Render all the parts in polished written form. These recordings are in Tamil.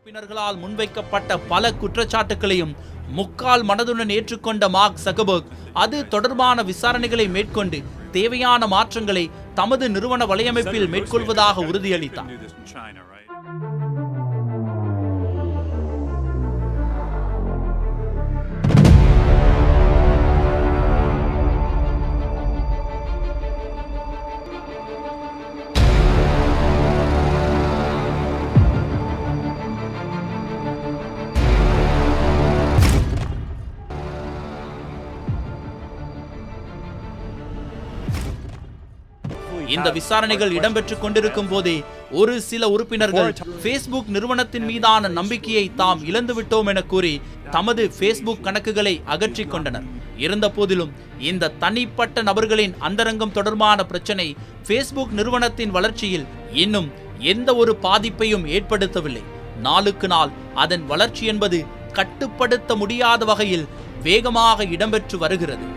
உறுப்பினர்களால் முன்வைக்கப்பட்ட பல குற்றச்சாட்டுகளையும் முக்கால் மனதுடன் ஏற்றுக்கொண்ட மார்க் ஜக்கர்பர்க் அது தொடர்பான விசாரணைகளை மேற்கொண்டு தேவையான மாற்றங்களை தமது நிறுவன வலையமைப்பில் மேற்கொள்வதாக உறுதியளித்தார். இந்த விசாரணைகள் இடம்பெற்றுக் கொண்டிருக்கும் போதே ஒரு சில உறுப்பினர்கள் பேஸ்புக் நிறுவனத்தின் மீதான நம்பிக்கையை தாம் இழந்துவிட்டோம் என கூறி தமது பேஸ்புக் கணக்குகளை அகற்றிக் கொண்டனர். இருந்த போதிலும் இந்த தனிப்பட்ட நபர்களின் அந்தரங்கம் தொடர்பான பிரச்சனை பேஸ்புக் நிறுவனத்தின் வளர்ச்சியில் இன்னும் எந்த ஒரு பாதிப்பையும் ஏற்படுத்தவில்லை. நாளுக்கு நாள் அதன் வளர்ச்சி என்பது கட்டுப்படுத்த முடியாத வகையில் வேகமாக இடம்பெற்று வருகிறது.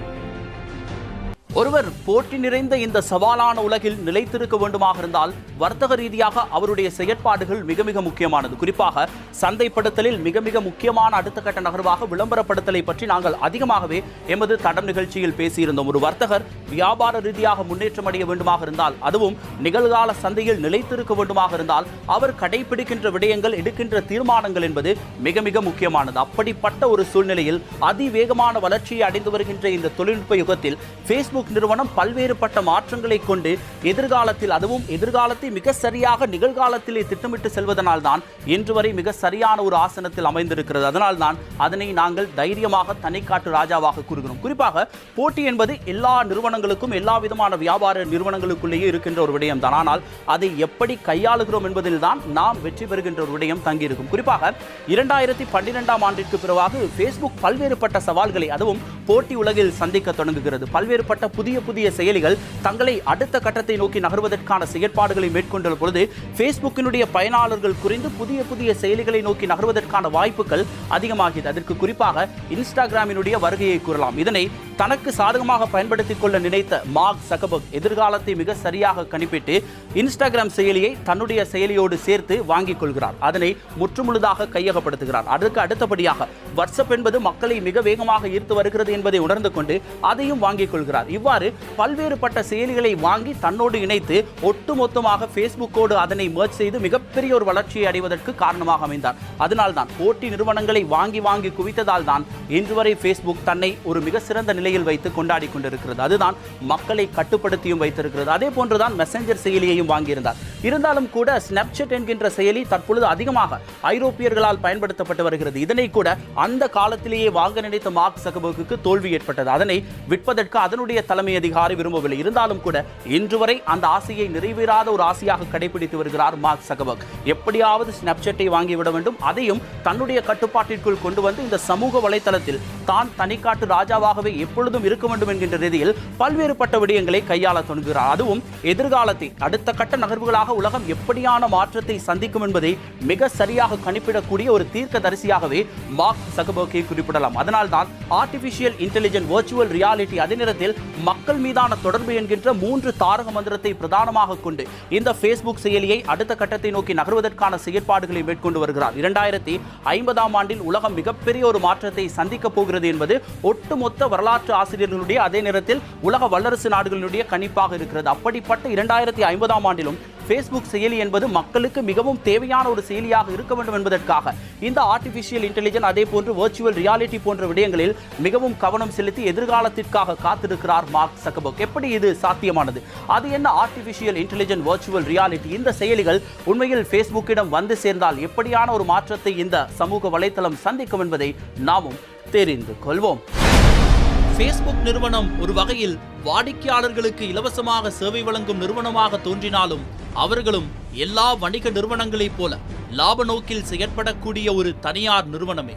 ஒருவர் போட்டி நிறைந்த இந்த சவாலான உலகில் நிலைத்திருக்க வேண்டுமாக இருந்தால் வர்த்தக ரீதியாக அவருடைய செயற்பாடுகள் மிக மிக முக்கியமானது. குறிப்பாக சந்தைப்படுத்தலில் மிக மிக முக்கியமான அடுத்த கட்ட நகர்வாக விளம்பரப்படுத்தலை பற்றி நாங்கள் அதிகமாகவே எமது தடம் நிகழ்ச்சியில் பேசியிருந்தோம். ஒரு வர்த்தகர் வியாபார ரீதியாக முன்னேற்றம் அடைய வேண்டுமாக இருந்தால், அதுவும் நிகழ்கால சந்தையில் நிலைத்திருக்க வேண்டுமாக இருந்தால் அவர் கடைபிடிக்கின்ற விடயங்கள், எடுக்கின்ற தீர்மானங்கள் என்பது மிக மிக முக்கியமானது. அப்படிப்பட்ட ஒரு சூழ்நிலையில் அதிவேகமான வளர்ச்சியை அடைந்து வருகின்ற இந்த தொழில்நுட்ப யுகத்தில் பேஸ்புக் நிறுவனம் பல்வேறுபட்ட மாற்றங்களை கொண்டு எதிர்காலத்தில், அதுவும் எதிர்காலத்தை மிக சரியாக நிகழ்காலத்திலே திட்டமிட்டு செல்வதனால் தான் இன்று வரை மிக சரியான ஒரு ஆசனத்தில் அமைந்திருக்கிறது. அதனால் தான் அதனை நாங்கள் தைரியமாக தனிக்காட்டு ராஜாவாக கூறுகிறோம். குறிப்பாக போட்டி என்பது எல்லா நிறுவனங்களுக்கும், எல்லா விதமான வியாபார நிறுவனங்களுக்குள்ளேயே இருக்கின்ற ஒரு விடயம் தான். ஆனால் அதை எப்படி கையாளுகிறோம் என்பதில் தான் நாம் வெற்றி பெறுகின்ற ஒரு விடயம் தங்கியிருக்கும். குறிப்பாக 2012ஆம் ஆண்டிற்கு பிறகு பேஸ்புக் பல்வேறுபட்ட சவால்களை, அதுவும் போட்டி உலகில் சந்திக்க தொடங்குகிறது. பல்வேறுபட்ட புதிய புதிய செயலிகள் தங்களை அடுத்த கட்டத்தை நோக்கி நகர்வதற்கான செயற்பாடுகளை மேற்கொண்ட பொழுது பேஸ்புக்கினுடைய பயனாளர்கள் குறைந்து புதிய புதிய செயலிகளை நோக்கி நகர்வதற்கான வாய்ப்புகள் அதிகமாகியது. அதற்கு குறிப்பாக இன்ஸ்டாகிராமினுடைய வருகையை கூறலாம். இதனை தனக்கு சாதகமாக பயன்படுத்திக் கொள்ள நினைத்த மார்க் ஜக்கர்பர்க் எதிர்காலத்தை மிக சரியாக கணிப்பிட்டு இன்ஸ்டாகிராம் செயலியை தன்னுடைய செயலியோடு சேர்த்து வாங்கிக் கொள்கிறார். அதனை முற்றுமுழுதாக கையகப்படுத்துகிறார். அதற்கு அடுத்தபடியாக வாட்ஸ்அப் என்பது மக்களை மிக வேகமாக ஈர்த்து வருகிறது என்பதை உணர்ந்து கொண்டு அதையும் வாங்கிக் கொள்கிறார். இவ்வாறு பல்வேறுபட்ட செயலிகளை வாங்கி தன்னோடு இணைத்து ஒட்டுமொத்தமாக பேஸ்புக்கோடு அதனை மர்ஜ் செய்து மிகப்பெரிய ஒரு வளர்ச்சியை அடைவதற்கு காரணமாக அமைந்தார். அதனால்தான் போட்டி நிறுவனங்களை வாங்கி வாங்கி குவித்ததால் தான் இன்று வரை பேஸ்புக் தன்னை ஒரு மிக சிறந்த நிலையில் வைத்து கொண்டாடி கொண்டிருக்கிறது. அதுதான் மக்களை கட்டுப்படுத்தியும் வைத்திருக்கிறது. அதே போன்றுதான் மெசஞ்சர் செயலியையும் வாங்கியிருந்தார். இருந்தாலும் கூட ஸ்னாப்சாட் என்கின்ற செயலி தற்பொழுது அதிகமாக ஐரோப்பியர்களால் பயன்படுத்தப்பட்டு வருகிறது. இதனை கூட அந்த காலத்திலேயே வாங்க நினைத்த மார்க் ஜக்கர்பர்க்கு தோல்வி ஏற்பட்டது. அதனை விற்பதற்கு அதனுடைய தலைமை அதிகாரி விரும்பவில்லை. இருந்தாலும் கூட இன்று வரை அந்த ஆசையை நிறைவேறாத ஒரு ஆசையாக கடைபிடித்து வருகிறார் மார்க் ஜக்கர்பர்க். எப்படியாவது ஸ்னாப்சாட்டை வாங்கிவிட வேண்டும், அதையும் தன்னுடைய கட்டுப்பாட்டிற்குள் கொண்டு வந்து இந்த சமூக வலைத்தளத்தில் தான் தனிக்காட்டு ராஜாவாகவே எப்பொழுதும் இருக்க வேண்டும் என்கின்ற ரீதியில் பல்வேறுபட்ட விடயங்களை கையாள தொடங்குகிறார். அதுவும் எதிர்காலத்தை அடுத்த கட்ட நகர்வுகளாக உலகம் எப்படியான மாற்றத்தை சந்திக்கும் என்பதை மிக சரியாக கணிப்பிடக்கூடிய ஒரு தீர்க்கதரிசியாகவே மார்க் ஜக்கர்பர்க்கை குறிப்பிடலாம். அதனால்தான் ஆர்டிபிஷியல் இன்டெலிஜென்ஸ், வர்ச்சுவல் ரியாலிட்டி, அதே நேரத்தில் மக்கள் மீதான தொடர்பு என்கின்ற 3 தாரக மந்திரத்தை பிரதானமாக கொண்டு இந்த பேஸ்புக் செயலியை அடுத்த கட்டத்தை நோக்கி நகர்வதற்கான செயற்பாடுகளை மேற்கொண்டு வருகிறார். 2050ஆம் ஆண்டில் உலகம் மிகப்பெரிய ஒரு மாற்றத்தை சந்திக்க போகிறது என்பது ஒட்டுமொத்த வரலாற்று ஆசிரியர்களுடைய, அதே நேரத்தில் உலக வல்லரசு நாடுகளுடைய கணிப்பாக இருக்கிறது. அப்படிப்பட்ட 2050ஆம் ஆண்டிலும் பேஸ்புக் செயலி என்பது மக்களுக்கு மிகவும் தேவையான ஒரு செயலியாக இருக்க வேண்டும் என்பதற்காக இந்த ஆர்டிபிஷியல் இன்டெலிஜென்ஸ், அதே போன்று வர்ச்சுவல் ரியாலிட்டி போன்ற விடயங்களில் மிகவும் கவனம் செலுத்தி எதிர்காலத்திற்காக காத்திருக்கிறார் மார்க் ஜக்கர்பர்க். எப்படி இது சாத்தியமானது? அது என்ன ஆர்டிபிஷியல் இன்டெலிஜென்ஸ், வர்ச்சுவல் ரியாலிட்டி? இந்த செயலிகள் உண்மையில் பேஸ்புக்கிடம் வந்து சேர்ந்தால் எப்படியான ஒரு மாற்றத்தை இந்த சமூக வலைத்தளம் சந்திக்கும் என்பதை நாமும் தெரிந்து கொள்வோம். பேஸ்புக் நிறுவனம் ஒரு வகையில் வாடிக்கையாளர்களுக்கு இலவசமாக சேவை வழங்கும் நிறுவனமாக தோன்றினாலும் அவர்களும் எல்லா வணிக நிறுவனங்களைப் போல லாப நோக்கில் செயற்படக்கூடிய ஒரு தனியார் நிறுவனமே.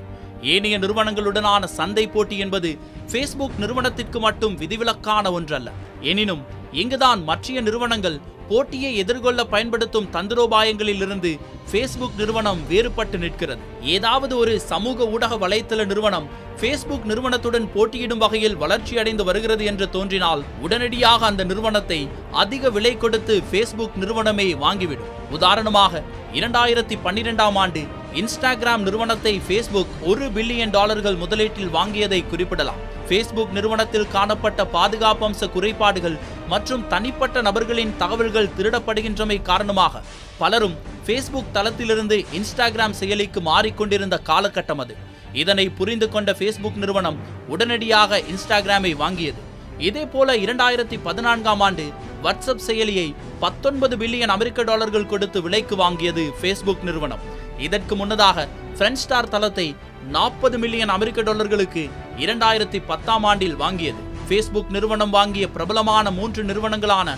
ஏனைய நிறுவனங்களுடனான சந்தை போட்டி என்பது பேஸ்புக் நிறுவனத்திற்கு மட்டும் விதிவிலக்கான ஒன்றல்ல. எனினும் இங்குதான் மற்ற நிறுவனங்கள் போட்டியை எதிர்கொள்ள பயன்படுத்தும் தந்திரோபாயங்களில் இருந்து பேஸ்புக் நிறுவனம் வேறுபட்டு நிற்கிறது. ஏதாவது ஒரு சமூக ஊடக வலைத்தள நிறுவனம் பேஸ்புக் நிறுவனத்துடன் போட்டியிடும் வகையில் வளர்ச்சி அடைந்து வருகிறது என்று தோன்றினால் உடனடியாக அந்த நிறுவனத்தை அதிக விலை கொடுத்து பேஸ்புக் நிறுவனமே வாங்கிவிடும். உதாரணமாக 2012ஆம் ஆண்டு இன்ஸ்டாகிராம் நிறுவனத்தை Facebook $1 பில்லியன் முதலீட்டில் வாங்கியதை குறிப்பிடலாம். Facebook நிறுவனத்தில் காணப்பட்ட பாதுகாப்பு அம்ச குறைபாடுகள் மற்றும் தனிப்பட்ட நபர்களின் தகவல்கள் திருடப்படுகின்றமை காரணமாக பலரும் Facebook தளத்திலிருந்து இன்ஸ்டாகிராம் செயலிக்கு மாறிக்கொண்டிருந்த காலகட்டம் அது. இதனை புரிந்து கொண்ட Facebook நிறுவனம் உடனடியாக இன்ஸ்டாகிராமை வாங்கியது. இதேபோல 2014ஆம் ஆண்டு வாட்ஸ்அப் செயலியை $19 பில்லியன் கொடுத்து விலைக்கு வாங்கியது Facebook நிறுவனம். இதற்கு முன்னதாக ஃப்ரெண்ட்ஸ்டார் தளத்தை $40 மில்லியன் 2010ஆம் ஆண்டில் வாங்கியது. Facebook நிறுவனம் வாங்கிய பிரபலமான 3 நிறுவனங்களான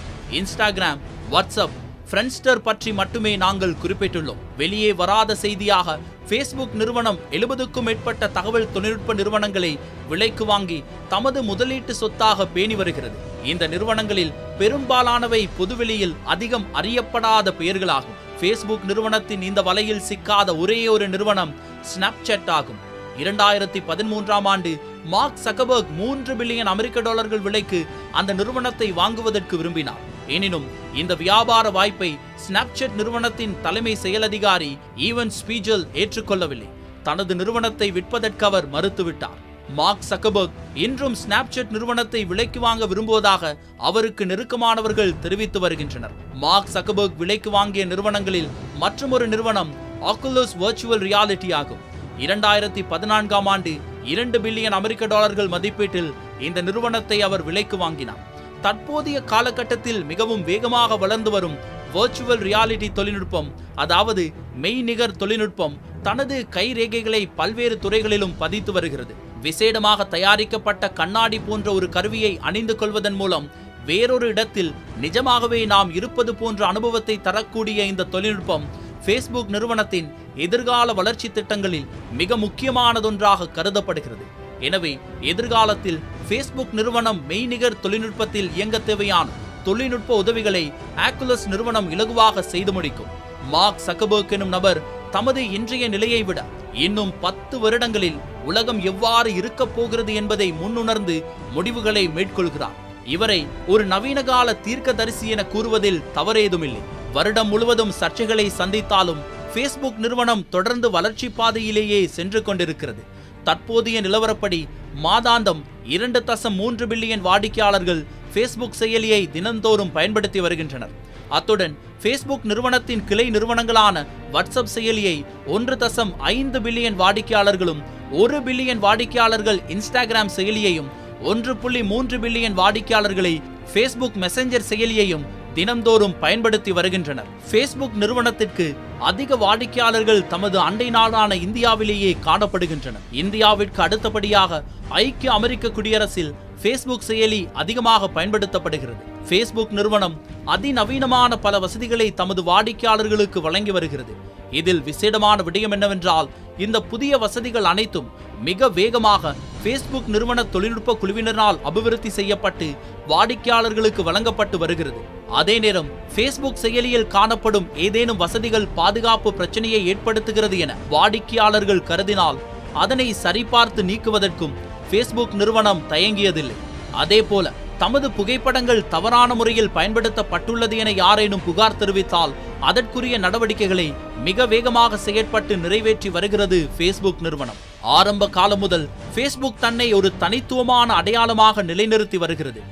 இன்ஸ்டாகிராம், வாட்ஸ்அப், ஃப்ரெண்ட்ஸ்டர் பற்றி மட்டுமே நாங்கள் குறிப்பிட்டுள்ளோம். வெளியே வராத செய்தியாக Facebook நிறுவனம் 70க்கும் மேற்பட்ட தகவல் தொழில்நுட்ப நிறுவனங்களை விலைக்கு வாங்கி தமது முதலீட்டு சொத்தாக பேணி வருகிறது. இந்த நிறுவனங்களில் பெரும்பாலானவை பொதுவெளியில் அதிகம் அறியப்படாத பெயர்களாகும். Facebook நிறுவனத்தின் இந்த வலையில் சிக்காத ஒரே ஒரு நிறுவனம் ஸ்னாப்சாட் ஆகும். 2013ஆம் ஆண்டு மார்க் சக்கர்பர்க் $3 பில்லியன் விலைக்கு அந்த நிறுவனத்தை வாங்குவதற்கு விரும்பினார். எனினும் இந்த வியாபார வாய்ப்பை ஸ்னாப்சாட் நிறுவனத்தின் தலைமை செயலதிகாரி ஈவன் ஸ்பீஜல் ஏற்றுக்கொள்ளவில்லை. தனது நிறுவனத்தை விற்பதற்கு அவர் மறுத்துவிட்டார். மார்க் சக்கர்பர்க் இன்றும் ஸ்னாப்சாட் நிறுவனத்தை விலைக்கு வாங்க விரும்புவதாக அவருக்கு நெருக்கமானவர்கள் தெரிவித்து வருகின்றனர். மார்க் சக்கர்பர்க் விலைக்கு வாங்கிய நிறுவனங்களில் மற்றொரு நிறுவனம் ஆக்குலஸ் வர்ச்சுவல் ரியாலிட்டி ஆகும். 2014ஆம் ஆண்டு $2 பில்லியன் மதிப்பீட்டில் இந்த நிறுவனத்தை அவர் விலைக்கு வாங்கினார். தற்போதைய காலகட்டத்தில் மிகவும் வேகமாக வளர்ந்து வரும் வர்ச்சுவல் ரியாலிட்டி தொழில்நுட்பம், அதாவது மெய்நிகர் தொழில்நுட்பம், தனது கைரேகைகளை பல்வேறு துறைகளிலும் பதித்து வருகிறது. விசேடமாக தயாரிக்கப்பட்ட கண்ணாடி போன்ற ஒரு கருவியை அணிந்து கொள்வதன் மூலம் வேறொரு இடத்தில் நிஜமாகவே நாம் இருப்பது போன்ற அனுபவத்தை தரக்கூடிய இந்த தொழில்நுட்பம் Facebook நிறுவனத்தின் எதிர்கால வளர்ச்சி திட்டங்களில் மிக முக்கியமானதொன்றாக கருதப்படுகிறது. எனவே எதிர்காலத்தில் Facebook நிறுவனம் மெய்நிகர் தொழில்நுட்பத்தில் இயங்க தேவையான தொழில்நுட்ப உதவிகளை ஆக்குலஸ் நிறுவனம் இலகுவாக செய்து முடிக்கும். மார்க் சக்கர்பர்க் எனும் நபர் தமது இன்றைய நிலையை விட இன்னும் 10 வருடங்களில் உலகம் எவ்வாறு இருக்கப் போகிறது என்பதை முன்னுணர்ந்து முடிவுகளை மேற்கொள்கிறார். இவரை ஒரு நவீனகால தீர்க்கதரிசி என கூறுவதில் தவறேதுமில்லை. வருடம் முழுவதும் சர்ச்சைகளை சந்தித்தாலும் Facebook நிறுவனம் தொடர்ந்து வளர்ச்சி பாதையிலேயே சென்று கொண்டிருக்கிறது. தற்போதைய நிலவரப்படி மாதாந்தம் 2.3 பில்லியன் வாடிக்கையாளர்கள் Facebook செயலியை தினந்தோறும் பயன்படுத்தி வருகின்றனர். அத்துடன் Facebook நிறுவனத்தின் கிளை நிறுவனங்களான வாட்ஸ்அப் செயலியை 1.5 பில்லியன் வாடிக்கையாளர்களும், 1 பில்லியன் வாடிக்கையாளர்கள் இன்ஸ்டாகிராம் செயலியையும், 1.3 பில்லியன் வாடிக்கையாளர்களை Facebook மெசஞ்சர் செயலியையும் தினந்தோறும் பயன்படுத்தி வருகின்றனர். Facebook நிறுவனத்திற்கு அதிக வாடிக்கையாளர்கள் தமது அண்டை நாடான இந்தியாவிலேயே காணப்படுகின்றனர். இந்தியாவிற்கு அடுத்தபடியாக ஐக்கிய அமெரிக்க குடியரசில் Facebook செயலி அதிகமாக பயன்படுத்தப்படுகிறது. Facebook நிறுவனம் அதிநவீனமான பல வசதிகளை தமது வாடிக்கையாளர்களுக்கு வழங்கி வருகிறது. இதில் விசேடமான விடயம் என்னவென்றால், இந்த புதிய வசதிகள் அனைத்தும் மிக வேகமாக Facebook நிறுவன தொழில்நுட்ப குழுவினரால் அபிவிருத்தி செய்யப்பட்டு வாடிக்கையாளர்களுக்கு வழங்கப்பட்டு வருகிறது. அதே நேரம் Facebook செயலியில் காணப்படும் ஏதேனும் வசதிகள் பாதுகாப்பு பிரச்சனையை ஏற்படுத்துகிறது என வாடிக்கையாளர்கள் கருதினால் அதனை சரிபார்த்து நீக்குவதற்கும் Facebook நிறுவனம் தயங்கியதில்லை. அதே போல தமது புகைப்படங்கள் தவறான முறையில் பயன்படுத்தப்பட்டுள்ளது என யாரேனும் புகார் தெரிவித்தால் அதற்குரிய நடவடிக்கைகளை மிக வேகமாக செயற்பட்டு நிறைவேற்றி வருகிறது Facebook நிறுவனம். ஆரம்ப காலம் முதல் Facebook தன்னை ஒரு தனித்துவமான அடையாளமாக நிலைநிறுத்தி வருகிறது.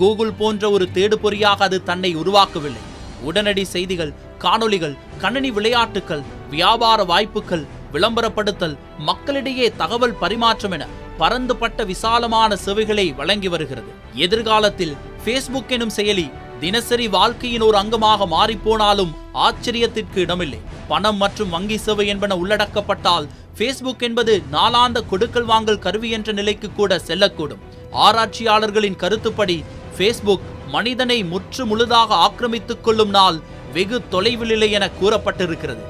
கூகுள் போன்ற ஒரு தேடுபொறியாக அது தன்னை உருவாக்கவில்லை. உடனடி செய்திகள், காணொளிகள், கணினி விளையாட்டுகள், வியாபார வாய்ப்புகள், விளம்பரப்படுத்தல், மக்களிடையே தகவல் பரிமாற்றம் என பரந்துபட்ட விசாலமான சேவைகளை வழங்கி வருகிறது. எதிர்காலத்தில் Facebook எனும் செயலி தினசரி வாழ்க்கையின் ஒரு அங்கமாக மாறிப்போனாலும் ஆச்சரியத்திற்கு இடமில்லை. பணம் மற்றும் வங்கி சேவை என்பன உள்ளடக்கப்பட்டால் Facebook என்பது நாளாந்த கொடுக்கல் வாங்கல் கருவி என்ற நிலைக்கு கூட செல்லக்கூடும். ஆராய்ச்சியாளர்களின் கருத்துப்படி Facebook மனிதனை முற்று முழுதாக ஆக்கிரமித்துக் கொள்ளும் நாள் வெகு தொலைவில் இல்லை என கூறப்பட்டிருக்கிறது.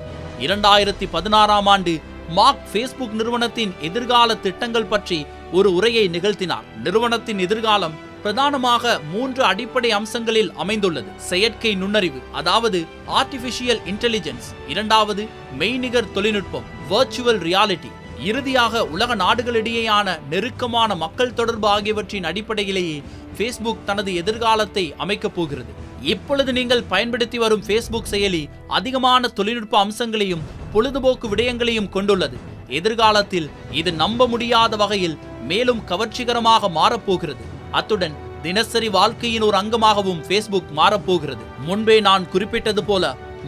2016ஆம் ஆண்டு மார்க் Facebook நிறுவனத்தின் எதிர்கால திட்டங்கள் பற்றி ஒரு உரையை நிகழ்த்தினார். நிறுவனத்தின் எதிர்காலம் பிரதானமாக 3 அடிப்படை அம்சங்களில் அமைந்துள்ளது. செயற்கை நுண்ணறிவு, அதாவது ஆர்டிபிஷியல் இன்டெலிஜென்ஸ்; இரண்டாவது மெய்நிகர் தொழில்நுட்பம், வர்ச்சுவல் ரியாலிட்டி; இறுதியாக உலக நாடுகளிடையேயான நெருக்கமான மக்கள் தொடர்பு ஆகியவற்றின் அடிப்படையிலேயே Facebook தனது எதிர்காலத்தை அமைக்கப் போகிறது. இப்பொழுது நீங்கள் பயன்படுத்தி வரும் Facebook செயலி அதிகமான தொழில்நுட்ப அம்சங்களையும் பொழுதுபோக்கு விடயங்களையும் கொண்டுள்ளது. எதிர்காலத்தில் இது நம்ப முடியாத வகையில் மேலும் கவர்ச்சிகரமாக மாறப்போகிறது. அத்துடன் தினசரி வாழ்க்கையின் ஒரு அங்கமாகவும் Facebook மாறப்போகிறது. முன்பே நான் குறிப்பிட்டது போல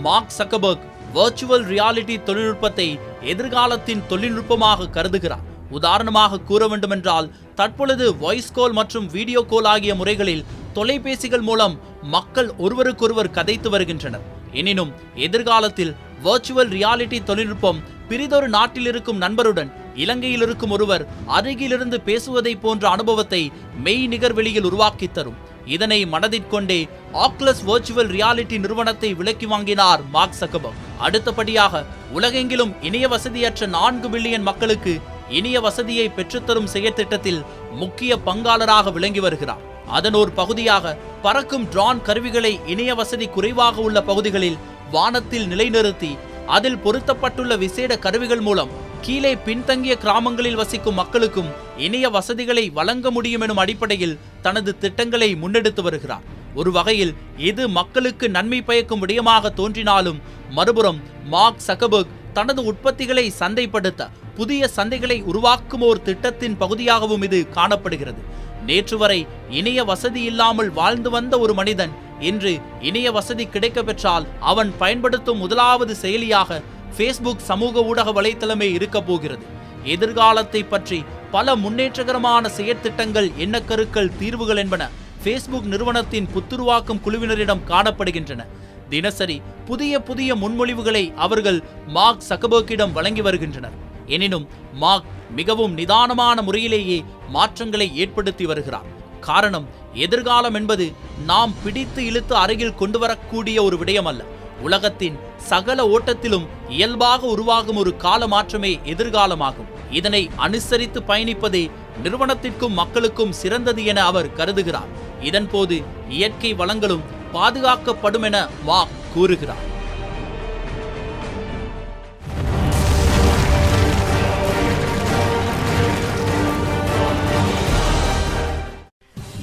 மார்க் சக்கர்பர்க் வர்ச்சுவல் ரியாலிட்டி தொழில்நுட்பத்தை எதிர்காலத்தின் தொழில்நுட்பமாக கருதுகிறார். உதாரணமாக கூற வேண்டுமென்றால் தற்பொழுது வாய்ஸ் கால் மற்றும் வீடியோ கால் ஆகிய முறைகளில் தொலைபேசிகள் மூலம் மக்கள் ஒருவருக்கொருவர் கதைத்து வருகின்றனர். எனினும் எதிர்காலத்தில் வர்ச்சுவல் ரியாலிட்டி தொழில்நுட்பம் பிறிதொரு நாட்டில் இருக்கும் நண்பருடன் இலங்கையில் இருக்கும் ஒருவர் அருகிலிருந்து பேசுவதை போன்ற அனுபவத்தை மெய் நிகர்வெளியில் உருவாக்கி தரும். இதனை மனதிற்கொண்டே ஆக்குலஸ் வர்ச்சுவல் ரியாலிட்டி நிறுவனத்தை விலக்கி வாங்கினார் மார்க் சக்கர்பர்க். அடுத்தபடியாக உலகெங்கிலும் இணைய வசதியற்ற 4 பில்லியன் மக்களுக்கு இணைய வசதியை பெற்றுத்தரும் செயற்திட்டத்தில் முக்கிய பங்காளராக விளங்கி வருகிறார். அதன் ஒரு பகுதியாக பறக்கும் ட்ரோன் கருவிகளை இணைய வசதி குறைவாக உள்ள பகுதிகளில் வானத்தில் நிலைநிறுத்தி அதில் பொருத்தப்பட்டுள்ள விசேட கருவிகள் மூலம் கீழே பின்தங்கிய கிராமங்களில் வசிக்கும் மக்களுக்கும் இணைய வசதிகளை வழங்க முடியும் எனும் அடிப்படையில் தனது திட்டங்களை முன்னெடுத்து வருகிறார். ஒரு வகையில் இது மக்களுக்கு நன்மை பயக்கும் விடயமாக தோன்றினாலும் மறுபுறம் மார்க் சக்கர்பர்க் தனது உற்பத்திகளை சந்தைப்படுத்த புதிய சந்தைகளை உருவாக்கும் ஒரு திட்டத்தின் பகுதியாகவும் இது காணப்படுகிறது. நேற்று வரை இணைய வசதி இல்லாமல் வாழ்ந்து வந்த ஒரு மனிதன் இன்று இணைய வசதி கிடைக்க பெற்றால் அவன் பயன்படுத்தும் முதலாவது செயலியாக Facebook சமூக ஊடக வலைத்தளமே இருக்க போகிறது. எதிர்காலத்தை பற்றி பல முன்னேற்றகரமான செயற்திட்டங்கள், எண்ணக்கருக்கள், தீர்வுகள் என்பன Facebook நிறுவனத்தின் புத்துருவாக்கும் குழுவினரிடம் காணப்படுகின்றன. தினசரி புதிய புதிய முன்மொழிவுகளை அவர்கள் மார்க் சக்கர்பர்க்கிடம் வழங்கி வருகின்றனர். எனினும் மார்க் மிகவும் நிதானமான முறையிலேயே மாற்றங்களை ஏற்படுத்தி வருகிறார். காரணம், எதிர்காலம் என்பது நாம் பிடித்து இழுத்து அருகில் கொண்டு வரக்கூடிய ஒரு விடயம் அல்ல. உலகத்தின் சகல ஓட்டத்திலும் இயல்பாக உருவாகும் ஒரு கால மாற்றமே எதிர்காலமாகும். இதனை அனுசரித்து பயணிப்பதே நிறுவனத்திற்கும் மக்களுக்கும் சிறந்தது என அவர் கருதுகிறார். இதன் போது இயற்கை வளங்களும் பாதுகாக்கப்படும் என மார்க் கூறுகிறார்.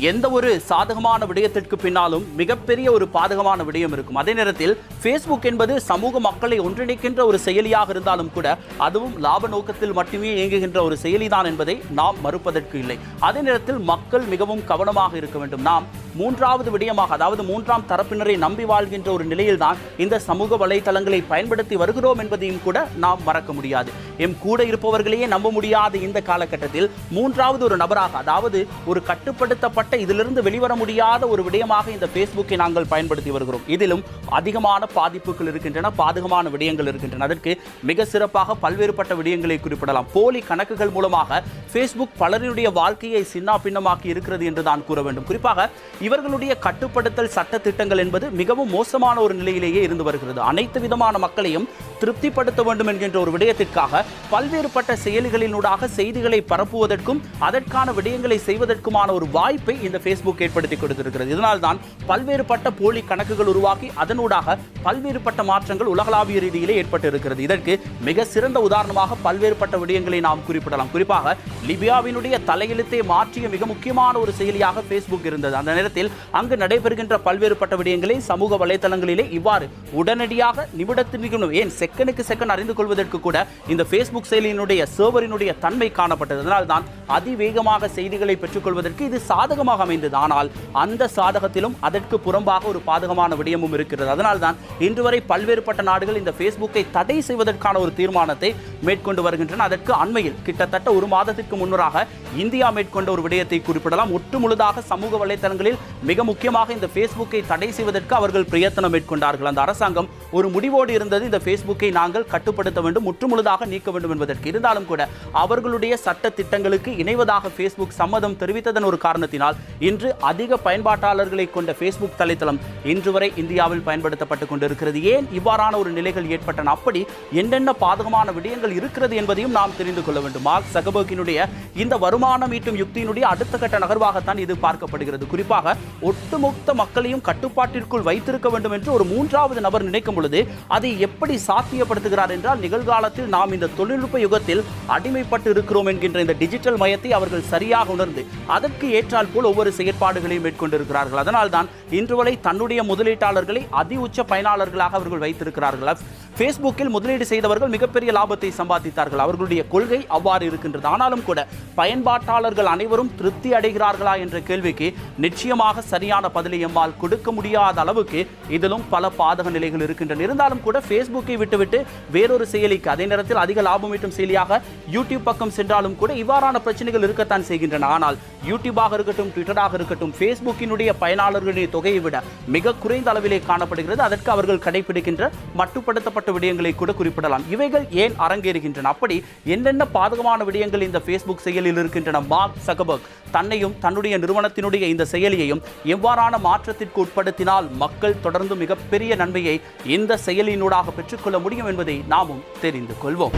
எந்த ஒரு சாதகமான விடயத்திற்கு பின்னாலும் மிகப்பெரிய ஒரு பாதகமான விடயம் இருக்கும். அதே நேரத்தில் Facebook என்பது சமூக மக்களை ஒன்றிணைக்கின்ற ஒரு செயலியாக இருந்தாலும் கூட அதுவும் லாப நோக்கத்தில் மட்டுமே இயங்குகின்ற ஒரு செயலிதான் என்பதை நாம் மறுப்பதற்கு இல்லை. அதே நேரத்தில் மக்கள் மிகவும் கவனமாக இருக்க வேண்டும். நாம் மூன்றாவது விடயமாக, அதாவது மூன்றாம் தரப்பினரை நம்பி வாழ்கின்ற ஒரு நிலையில்தான் இந்த சமூக வலைதளங்களை பயன்படுத்தி வருகிறோம் என்பதையும் கூட நாம் மறக்க முடியாது. எம் கூட இருப்பவர்களையே நம்ப முடியாத இந்த காலகட்டத்தில் மூன்றாவது ஒரு நபராக, அதாவது ஒரு கட்டுப்படுத்தப்பட்ட இதிலிருந்து வெளிவர முடியாத ஒரு விடயமாக இந்த Facebookை நாங்கள் பயன்படுத்தி வருகிறோம். இதிலும் அதிகமான பாதிப்புகள் இருக்கின்றன, பாதகமான விடயங்கள் இருக்கின்றன. அதற்கு மிக சிறப்பாக பல்வேறுபட்ட விடயங்களை குறிப்பிடலாம். போலி கணக்குகள் மூலமாக Facebook பலருடைய வாழ்க்கையை சின்ன பின்னமாக்கி இருக்கிறது என்று தான் கூற வேண்டும். குறிப்பாக இவர்களுடைய கட்டுப்படுத்தல் சட்ட திட்டங்கள் என்பது மிகவும் மோசமான ஒரு நிலையிலேயே இருந்து வருகிறது. அனைத்து விதமான மக்களையும் திருப்திப்படுத்த வேண்டும் என்கின்ற ஒரு விடயத்திற்காக பல்வேறுபட்ட செயலிகளினூடாக செய்திகளை பரப்புவதற்கும் அதற்கான விடயங்களை செய்வதற்குமான ஒரு வாய்ப்பை இந்த Facebook ஏற்படுத்தி கொடுத்திருக்கிறது. இதனால் தான் பல்வேறுபட்ட போலி கணக்குகள் உருவாக்கி அதனூடாக பல்வேறுபட்ட மாற்றங்கள் உலகளாவிய ரீதியிலே ஏற்பட்டு இருக்கிறது. இதற்கு மிக சிறந்த உதாரணமாக பல்வேறுபட்ட விடயங்களை நாம் குறிப்பிடலாம். குறிப்பாக லிபியாவினுடைய தலையெழுத்தை மாற்றிய மிக முக்கியமான ஒரு செயலியாக Facebook இருந்தது. அந்த நேரத்தில் அங்கு நடைபெறுகின்ற பல்வேறுபட்ட விடயங்களை சமூக வலைதளங்களிலே இவ்வாறு உடனடியாக நிமிடத்திற்கு ஏன் செகண்டுக்கு செகண்ட் அறிந்து கொள்வதற்கு கூட இந்த Facebook செயலியினுடைய சர்வரினுடைய தன்மை காணப்பட்டது. அதனால் தான் அதிவேகமாக செய்திகளை பெற்றுக்கொள்வதற்கு இது சாதகமாக அமைந்தது. ஆனால் அந்த சாதகத்திலும் அதற்கு புறம்பாக ஒரு பாதகமான விடயமும் இருக்கிறது. அதனால் தான் இன்று வரை பல்வேறுபட்ட நாடுகள் இந்த Facebookை தடை செய்வதற்கான ஒரு தீர்மானத்தை மேற்கொண்டு வருகின்றன. அதற்கு அண்மையில் கிட்டத்தட்ட ஒரு மாதத்திற்கு முன்னராக இந்தியா மேற்கொண்ட ஒரு விடயத்தை குறிப்பிடலாம். ஒட்டுமுழுதாக சமூக வலைதளங்களில் மிக முக்கியமாக இந்த Facebookை தடை செய்வதற்கு அவர்கள் பிரயத்தனம் மேற்கொண்டார்கள். அந்த அரசாங்கம் ஒரு முடிவோடு இருந்தது, இந்த Facebookை நாங்கள் கட்டுப்படுத்த வேண்டும், முற்றுமுழுதாக நீக்க வேண்டும் என்பதற்கு. இருந்தாலும் கூட அவர்களுடைய சட்ட திட்டங்களுக்கு இணைவதாக Facebook சம்மதம் தெரிவித்ததன் ஒரு காரணத்தினால் இன்று அதிக பயன்பாட்டாளர்களை கொண்ட Facebook தலைத்தளம் இன்று வரை இந்தியாவில் பயன்படுத்தப்பட்டுக் கொண்டிருக்கிறது. ஏன் இவ்வாறான ஒரு நிலைகள் ஏற்பட்டன, அப்படி என்னென்ன பாதகமான விடயங்கள் இருக்கிறது என்பதையும் நாம் தெரிந்து கொள்ள வேண்டும். மார்க் சக்கர்பர்க்கினுடைய இந்த வருமானம் ஈட்டும் யுக்தியினுடைய அடுத்த கட்ட நகர்வாகத்தான் இது பார்க்கப்படுகிறது. குறிப்பாக ஒட்டுமொத்த மக்களையும் கட்டுப்பாட்டிற்குள் வைத்திருக்க வேண்டும் என்று ஒரு மூன்றாவது நபர் நினைக்கும் பொழுது அதை எப்படி சாத்தியப்படுத்துகிறார் என்றால், நிகழ்காலத்தில் நாம் இந்த தொழில்நுட்ப யுகத்தில் அடிமைப்பட்டு இருக்கிறோம் என்கின்ற இந்த டிஜிட்டல் மயத்தை அவர்கள் சரியாக உணர்ந்து அதற்கு ஏற்றால் போல் ஒவ்வொரு செயற்பாடுகளையும் மேற்கொண்டிருக்கிறார்கள். அதனால் தான் இன்று வரை தன்னுடைய முதலீட்டாளர்களை அதி உச்ச பயனாளர்களாக அவர்கள் வைத்திருக்கிறார்கள். ஃபேஸ்புக்கில் முதலீடு செய்தவர்கள் மிகப்பெரிய லாபத்தை சம்பாதித்தார்கள். அவர்களுடைய கொள்கை அவ்வாறு இருக்கின்றது. ஆனாலும் கூட பயன்பாட்டாளர்கள் அனைவரும் திருப்தி அடைகிறார்களா என்ற கேள்விக்கு நிச்சயமாக சரியான பதிலை எம்மால் கொடுக்க முடியாத அளவுக்கு இதிலும் பல பாதக நிலைகள் இருக்கின்றன. இருந்தாலும் கூட ஃபேஸ்புக்கை விட்டுவிட்டு வேறொரு செயலிக்கு, அதே நேரத்தில் அதிக லாபம் ஈட்டும் செயலியாக யூடியூப் பக்கம் சென்றாலும் கூட இவ்வாறான பிரச்சனைகள் இருக்கத்தான் செய்கின்றன. ஆனால் யூடியூபாக இருக்கட்டும், ட்விட்டராக இருக்கட்டும், ஃபேஸ்புக்கினுடைய பயனாளர்களுடைய தொகையை விட மிக குறைந்த அளவிலே காணப்படுகிறது. அதற்கு அவர்கள் கடைபிடிக்கின்ற மட்டுப்படுத்தப்பட்ட விடயங்களை கூட குறிப்பிடலாம். இவைகள் ஏன் அரங்கேறுகின்றன? அப்படி என்னென்ன பாதகமான விடயங்கள் இந்த ஃபேஸ்புக் செயலில் இருக்கின்றன? மார்க் சக்கர்பர்க் தன்னையும் தன்னுடைய நிறுவனத்தினுடைய இந்த செயலியையும் எவ்வாறான மாற்றத்திற்கு உட்படுத்தினால் மக்கள் தொடர்ந்து மிகப்பெரிய நன்மையை இந்த செயலினூடாக பெற்றுக்கொள்ள முடியும் என்பதை நாமும் தெரிந்து கொள்வோம்.